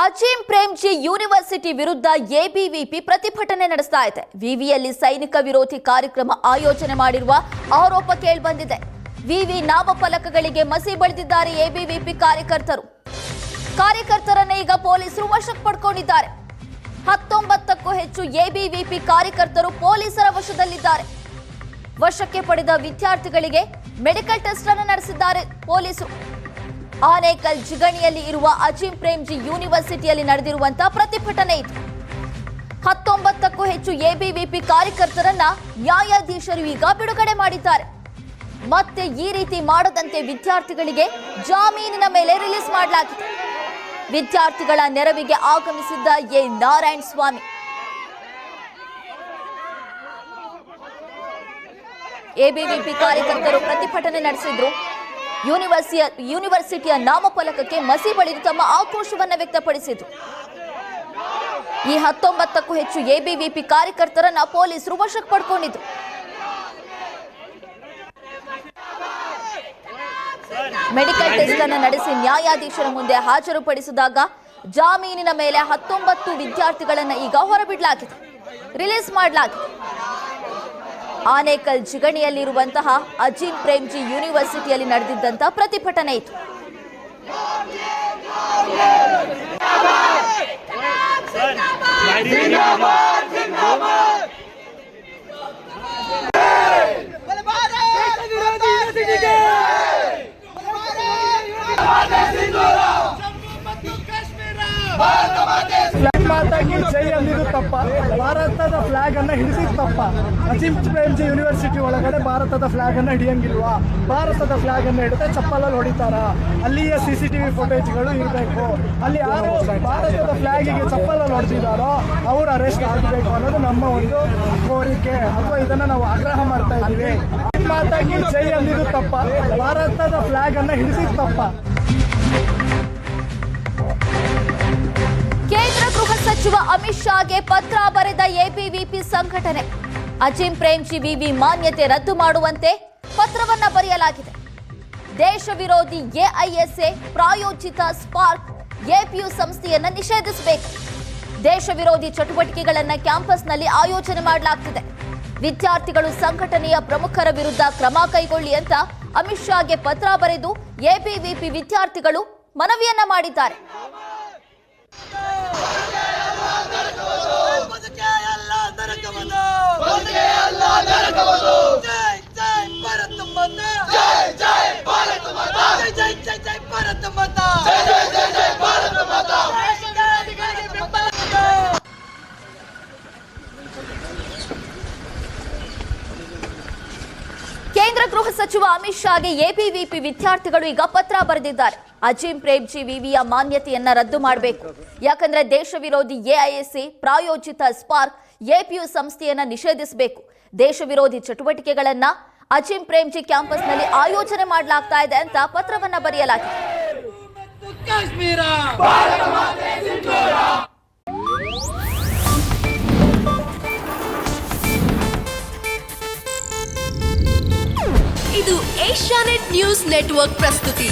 Azim Premji university ವಿರುದ್ಧ ABVP ಪ್ರತಿಭಟನೆ ನಡೆಸ್ತಾ ಇದೆ. ವಿವಿಯಲ್ಲಿ ಸೈನಿಕ ವಿರೋಧಿ ಕಾರ್ಯಕ್ರಮ ಆಯೋಜನೆ ಮಾಡಿರುವ ಆರೋಪ ಕೇಳಿಬಂದಿದೆ. ವಿವಿ ನಾಮಫಲಕಗಳಿಗೆ ಮಸಿ ಬಳಿದಿದ್ದಾರೆ ಎಬಿವಿಪಿ ಕಾರ್ಯಕರ್ತರನ್ನ ಈಗ ಪೊಲೀಸರು ವಶಕ್ಕೆ ಪಡ್ಕೊಂಡಿದ್ದಾರೆ. 19ಕ್ಕೂ ಹೆಚ್ಚು ಎಬಿವಿಪಿ ಕಾರ್ಯಕರ್ತರು ಪೊಲೀಸರ ವಶದಲ್ಲಿದ್ದಾರೆ. ವಶಕ್ಕೆ ಪಡೆದ ವಿದ್ಯಾರ್ಥಿಗಳಿಗೆ ಮೆಡಿಕಲ್ ಟೆಸ್ಟ್ ಅನ್ನು ನಡೆಸಿದ್ದಾರೆ ಪೊಲೀಸರು. ಆನೇಕಲ್ ಜಿಗಣಿಯಲ್ಲಿ ಇರುವ ಅಜೀಂ ಪ್ರೇಮ್ಜಿ ಯೂನಿವರ್ಸಿಟಿಯಲ್ಲಿ ನಡೆದಿರುವಂತಹ ಪ್ರತಿಭಟನೆ ಇದು. 19ಕ್ಕೂ ಹೆಚ್ಚು ಎಬಿವಿಪಿ ಕಾರ್ಯಕರ್ತರನ್ನ ನ್ಯಾಯಾಧೀಶರು ಈಗ ಬಿಡುಗಡೆ ಮಾಡಿದ್ದಾರೆ. ಮತ್ತೆ ಈ ರೀತಿ ಮಾಡದಂತೆ ವಿದ್ಯಾರ್ಥಿಗಳಿಗೆ ಜಾಮೀನಿನ ಮೇಲೆ ರಿಲೀಸ್ ಮಾಡಲಾಗಿದೆ. ವಿದ್ಯಾರ್ಥಿಗಳ ನೆರವಿಗೆ ಆಗಮಿಸಿದ್ದ ಎ ನಾರಾಯಣ ಸ್ವಾಮಿ ಎಬಿವಿಪಿ ಕಾರ್ಯಕರ್ತರು ಪ್ರತಿಭಟನೆ ನಡೆಸಿದ್ರು. ಯೂನಿವರ್ಸಿಟಿಯ ನಾಮಫಲಕಕ್ಕೆ ಮಸಿ ಬಳಿದು ತಮ್ಮ ಆಕ್ರೋಶವನ್ನು ವ್ಯಕ್ತಪಡಿಸಿದ್ರು. ಈ 19ಕ್ಕೂ ಹೆಚ್ಚು ಎಬಿವಿಪಿ ಕಾರ್ಯಕರ್ತರನ್ನ ಪೊಲೀಸರು ವಶಕ್ಕೆ ಪಡ್ಕೊಂಡಿದ್ರು. ಮೆಡಿಕಲ್ ಟೆಸ್ಟ್ ಅನ್ನು ನಡೆಸಿ ನ್ಯಾಯಾಧೀಶರ ಮುಂದೆ ಹಾಜರುಪಡಿಸಿದಾಗ ಜಾಮೀನಿನ ಮೇಲೆ 19 ವಿದ್ಯಾರ್ಥಿಗಳನ್ನ ಈಗ ಹೊರಬಿಡಲಾಗಿದೆ, ರಿಲೀಸ್ ಮಾಡಲಾಗಿದೆ. ಆನೇಕಲ್ ಜಿಗಣಿಯಲ್ಲಿರುವಂತಹ ಅಜೀಂ ಪ್ರೇಮ್ಜಿ ಯೂನಿವರ್ಸಿಟಿಯಲ್ಲಿ ನಡೆದಿದ್ದಂತಹ ಪ್ರತಿಭಟನೆ ಇತ್ತು. ಜೈ ಅಂದಿದ್ದು ತಪ್ಪ, ಭಾರತದ ಫ್ಲಾಗ್ ಅನ್ನ ಹಿಡಿದಿದ್ದು ತಪ್ಪ. ಅಜೀಂ ಪ್ರೇಮ್ಜಿ ಯೂನಿವರ್ಸಿಟಿ ಒಳಗಡೆ ಭಾರತದ ಫ್ಲಾಗ್ ಅನ್ನ ಹಿಡಿಯಂಗಿಲ್ವಾ? ಭಾರತದ ಫ್ಲಾಗ್ ಅನ್ನ ಹಿಡಿದ್ರೆ ಚಪ್ಪಲಲ್ಲಿ ಹೊಡಿತಾರ. ಅಲ್ಲಿಯ CCTV ಫುಟೇಜ್ಗಳು ಇರಬೇಕು. ಅಲ್ಲಿ ಯಾರು ಭಾರತದ ಫ್ಲಾಗಿಗೆ ಚಪ್ಪಲಲ್ಲಿ ಹೊಡೆದಿದ್ದಾರೋ ಅವ್ರು ಅರೆಸ್ಟ್ ಆಗಬೇಕು ಅನ್ನೋದು ನಮ್ಮ ಒಂದು ಕೋರಿಕೆ, ಅಥವಾ ಇದನ್ನ ನಾವು ಆಗ್ರಹ ಮಾಡ್ತಾ ಇದ್ದೀವಿ. ಮಾತಾಗಿ ಜೈ ಅಂದಿದ್ದು ತಪ್ಪ, ಭಾರತದ ಫ್ಲಾಗ್ ಅನ್ನ ಹಿಡಿದಿದ್ದು ತಪ್ಪ. ಕೇಂದ್ರ ಗೃಹ ಸಚಿವ ಅಮಿತ್ ಶಾಗೆ ಪತ್ರ ಬರೆದ ಎಬಿವಿಪಿ ಸಂಘಟನೆ. ಅಜೀಂ ಪ್ರೇಮ್ಜಿ ವಿವಿ ಮಾನ್ಯತೆ ರದ್ದು ಮಾಡುವಂತೆ ಪತ್ರವನ್ನ ಬರೆಯಲಾಗಿದೆ. ದೇಶ ವಿರೋಧಿ ಎಐಎಸ್ಎ ಪ್ರಾಯೋಜಿತ ಸ್ಪಾರ್ಕ್ ಎಪಿಯು ಸಂಸ್ಥೆಯನ್ನ ನಿಷೇಧಿಸಬೇಕು. ದೇಶ ವಿರೋಧಿ ಚಟುವಟಿಕೆಗಳನ್ನ ಕ್ಯಾಂಪಸ್ನಲ್ಲಿ ಆಯೋಜನೆ ಮಾಡಲಾಗ್ತಿದೆ. ವಿದ್ಯಾರ್ಥಿಗಳು ಸಂಘಟನೆಯ ಪ್ರಮುಖರ ವಿರುದ್ಧ ಕ್ರಮ ಕೈಗೊಳ್ಳಿ ಅಂತ ಅಮಿತ್ ಶಾಗೆ ಪತ್ರ ಬರೆದು ಎಬಿವಿಪಿ ವಿದ್ಯಾರ್ಥಿಗಳು ಮನವಿಯನ್ನ ಮಾಡಿದ್ದಾರೆ. ಕೇಂದ್ರ ಗೃಹ ಸಚಿವ ಅಮಿತ್ ಶಾಗೆ ಎಬಿವಿಪಿ ವಿದ್ಯಾರ್ಥಿಗಳು ಈಗ ಪತ್ರ ಬರೆದಿದ್ದಾರೆ. ಅಜೀಂ ಪ್ರೇಮ್ಜಿ ವಿವಿಯ ಮಾನ್ಯತೆಯನ್ನ ರದ್ದು ಮಾಡಬೇಕು. ಯಾಕಂದ್ರೆ ದೇಶ ವಿರೋಧಿ ಎಐಎಸ್ಎ ಪ್ರಾಯೋಜಿತ ಸ್ಪಾರ್ಕ್ ಎಪಿಯು ಸಂಸ್ಥೆಯನ್ನ ನಿಷೇಧಿಸಬೇಕು. ದೇಶ ವಿರೋಧಿ ಚಟುವಟಿಕೆಗಳನ್ನ ಅಜೀಂ ಪ್ರೇಮ್ಜಿ ಕ್ಯಾಂಪಸ್ನಲ್ಲಿ ಆಯೋಜನೆ ಮಾಡಲಾಗ್ತಾ ಇದೆ ಅಂತ ಪತ್ರವನ್ನ ಬರೆಯಲಾಗಿದೆ. ಇದು ಏಷ್ಯಾನೆಟ್ ನ್ಯೂಸ್ ನೆಟ್ವರ್ಕ್ ಪ್ರಸ್ತುತಿ.